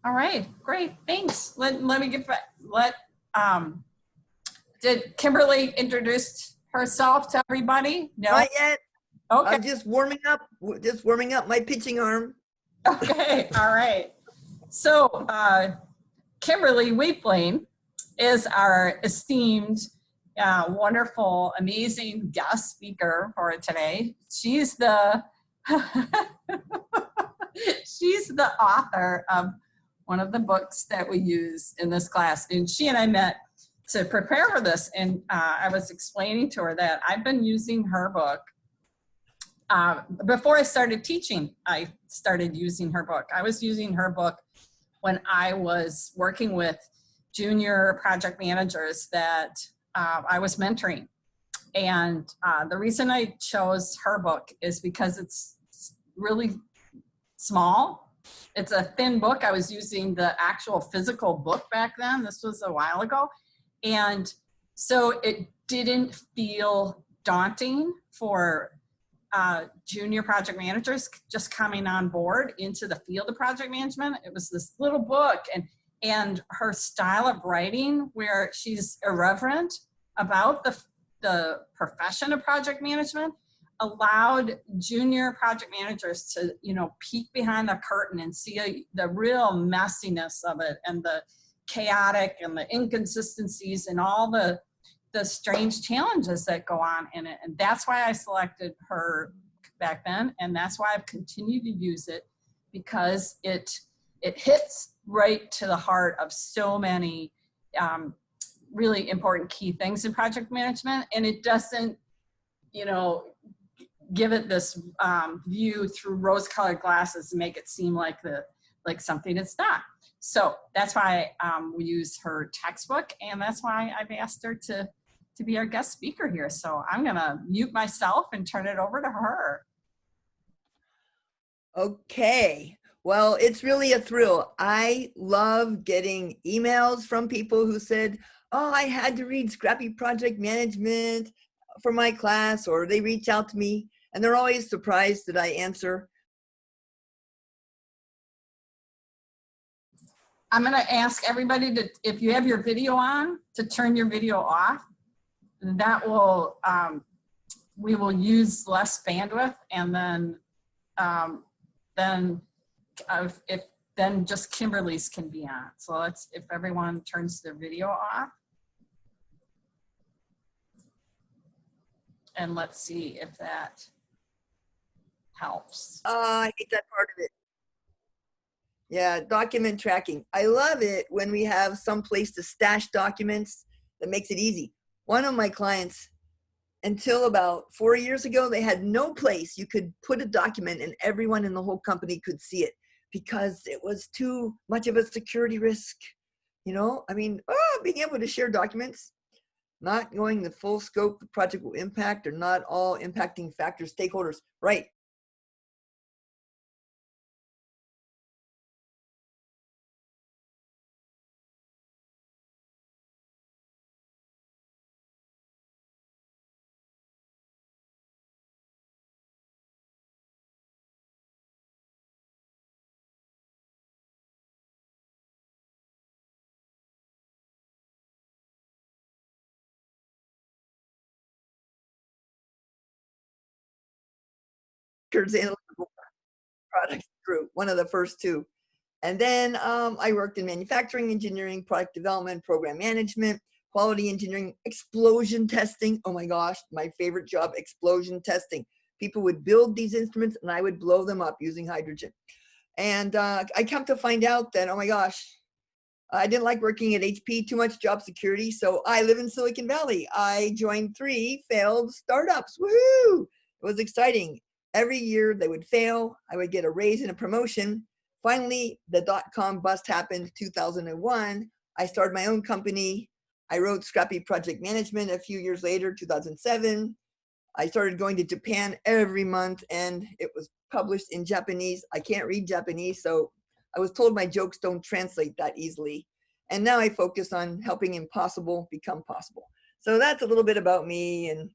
All right, great, thanks. Let me get back. Did Kimberly introduce herself to everybody? No? Not yet. Okay. I'm just warming up my pitching arm. Okay, all right. So Kimberly Wiefling is our esteemed, wonderful, amazing guest speaker for today. She's the she's the author of one of the books that we use in this class. And she and I met to prepare for this. And I was explaining to her that I've been using her book. Before I started teaching, I started using her book. I was using her book when I was working with junior project managers that I was mentoring. And the reason I chose her book is because it's really small. It's a thin book. I was using the actual physical book back then. This was a while ago. And so it didn't feel daunting for junior project managers just coming on board into the field of project management. It was this little book, and her style of writing where she's irreverent about the profession of project management allowed junior project managers to, you know, peek behind the curtain and see the real messiness of it and the chaotic and the inconsistencies and all the strange challenges that go on in it. And that's why I selected her back then, and that's why I've continued to use it, because it hits right to the heart of so many really important key things in project management, and it doesn't, you know, give it this view through rose-colored glasses and make it seem like something it's not. So that's why we use her textbook, and that's why I've asked her to be our guest speaker here. So I'm gonna mute myself and turn it over to her. Okay, well, it's really a thrill. I love getting emails from people who said, oh, I had to read Scrappy Project Management for my class, or they reach out to me, and they're always surprised that I answer. I'm gonna ask everybody to, if you have your video on, to turn your video off. That will, we will use less bandwidth, and then just Kimberly's can be on. So let's, if everyone turns their video off. And let's see if that helps. I hate that part of it. Yeah, document tracking. I love it when we have some place to stash documents that makes it easy. One of my clients, until about 4 years ago, they had no place you could put a document and everyone in the whole company could see it because it was too much of a security risk. You know, I mean, being able to share documents, not knowing the full scope the project will impact, or not all impacting factors, stakeholders, right? Analytical products group, one of the first two. And then I worked in manufacturing, engineering, product development, program management, quality engineering, explosion testing. Oh my gosh, my favorite job, explosion testing. People would build these instruments and I would blow them up using hydrogen. And I come to find out that, oh my gosh, I didn't like working at HP, too much job security. So I live in Silicon Valley. I joined 3 failed startups. Woohoo! It was exciting. Every year they would fail. I would get a raise and a promotion. Finally, the dot-com bust happened 2001. I started my own company. I wrote Scrappy Project Management a few years later, 2007. I started going to Japan every month, and it was published in Japanese. I can't read Japanese, so I was told my jokes don't translate that easily. And now I focus on helping impossible become possible. So that's a little bit about me. And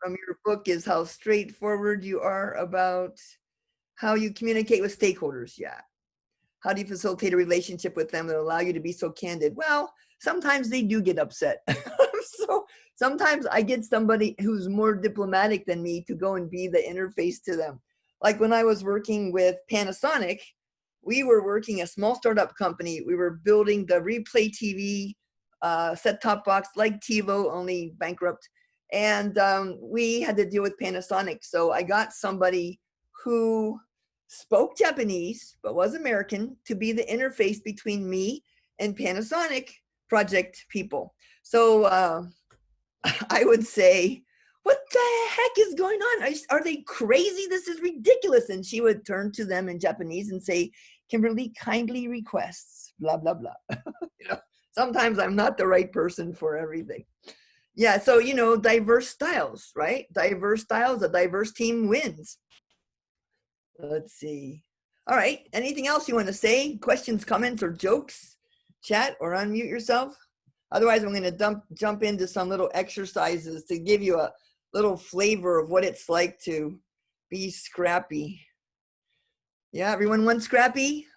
from your book is how straightforward you are about how you communicate with stakeholders. Yeah. How do you facilitate a relationship with them that allow you to be so candid? Well, sometimes they do get upset. So sometimes I get somebody who's more diplomatic than me to go and be the interface to them. Like when I was working with Panasonic, we were working a small startup company. We were building the Replay TV set-top box like TiVo, only bankrupt. And we had to deal with Panasonic. So I got somebody who spoke Japanese, but was American, to be the interface between me and Panasonic project people. So I would say, what the heck is going on? Are they crazy? This is ridiculous. And she would turn to them in Japanese and say, Kimberly kindly requests, blah, blah, blah. You know, sometimes I'm not the right person for everything. Yeah, so, you know, diverse styles, right? Diverse styles, a diverse team wins. Let's see. All right, anything else you want to say? Questions, comments, or jokes? Chat or unmute yourself. Otherwise, I'm going to jump into some little exercises to give you a little flavor of what it's like to be scrappy. Yeah, everyone wants scrappy?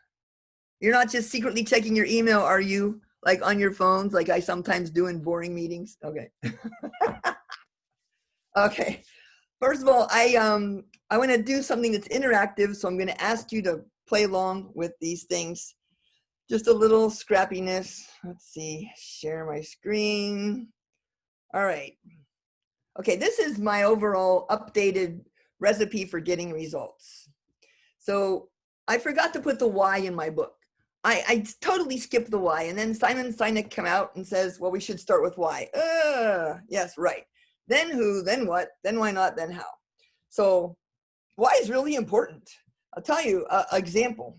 You're not just secretly checking your email, are you? Like on your phones, like I sometimes do in boring meetings? Okay. Okay. First of all, I want to do something that's interactive, so I'm going to ask you to play along with these things. Just a little scrappiness. Let's see, share my screen. All right. Okay, this is my overall updated recipe for getting results. So I forgot to put the why in my book. I totally skipped the why, and then Simon Sinek came out and says, well, we should start with why. Yes, right. Then who, then what, then why not, then how. So why is really important. I'll tell you an example.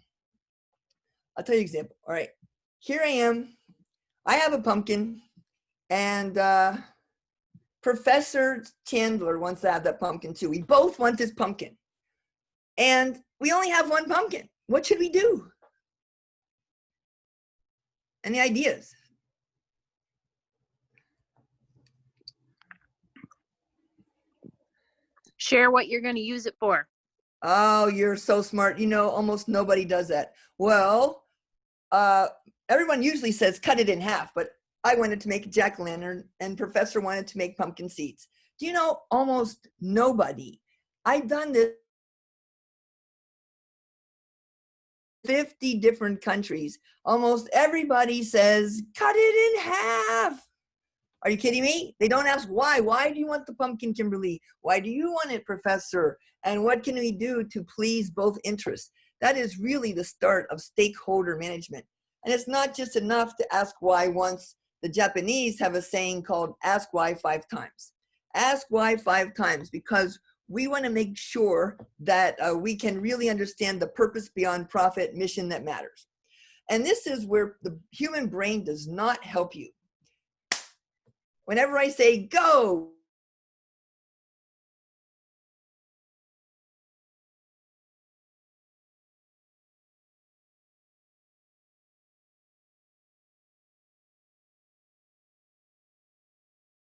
I'll tell you an example. All right, here I am. I have a pumpkin, and Professor Chandler wants to have that pumpkin too. We both want this pumpkin, and we only have one pumpkin. What should we do? Any ideas? Share what you're going to use it for. Oh, you're so smart. You know, almost nobody does that. Well, everyone usually says cut it in half, but I wanted to make a jack-o'-lantern and Professor wanted to make pumpkin seeds. Do you know, almost nobody. I've done this 50 different countries. Almost everybody says cut it in half. Are you kidding me? They don't ask why. Why do you want the pumpkin, Kimberly? Why do you want it, Professor? And what can we do to please both interests? That is really the start of stakeholder management. And it's not just enough to ask why once. The Japanese have a saying called ask why 5 times. Ask why 5 times, because we want to make sure that we can really understand the purpose beyond profit mission that matters. And this is where the human brain does not help you. Whenever I say go,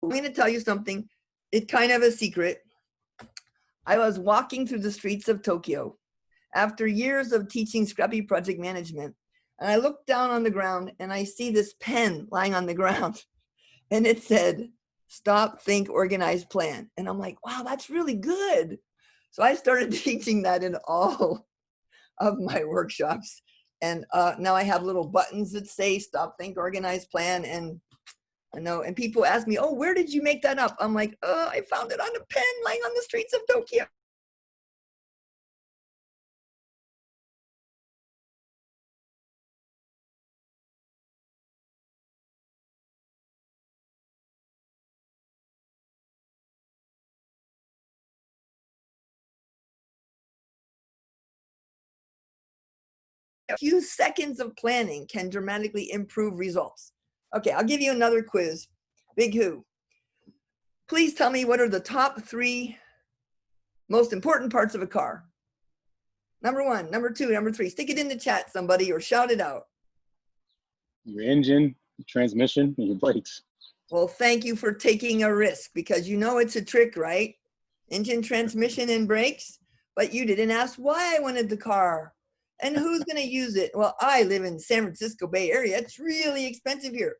I'm going to tell you something. It's kind of a secret. I was walking through the streets of Tokyo after years of teaching scrappy project management. And I looked down on the ground and I see this pen lying on the ground. And it said, stop, think, organize, plan. And I'm like, wow, that's really good. So I started teaching that in all of my workshops. And now I have little buttons that say stop, think, organize, plan. And I know, and people ask me, oh, where did you make that up? I'm like, I found it on a pen lying on the streets of Tokyo. A few seconds of planning can dramatically improve results. Okay, I'll give you another quiz. Big Who. Please tell me what are the top 3 most important parts of a car. Number 1, number 2, number 3. Stick it in the chat, somebody, or shout it out. Your engine, your transmission, and your brakes. Well, thank you for taking a risk, because you know it's a trick, right? engine, transmission, and brakes, but you didn't ask why I wanted the car. And who's going to use it? Well, I live in San Francisco Bay Area. It's really expensive here.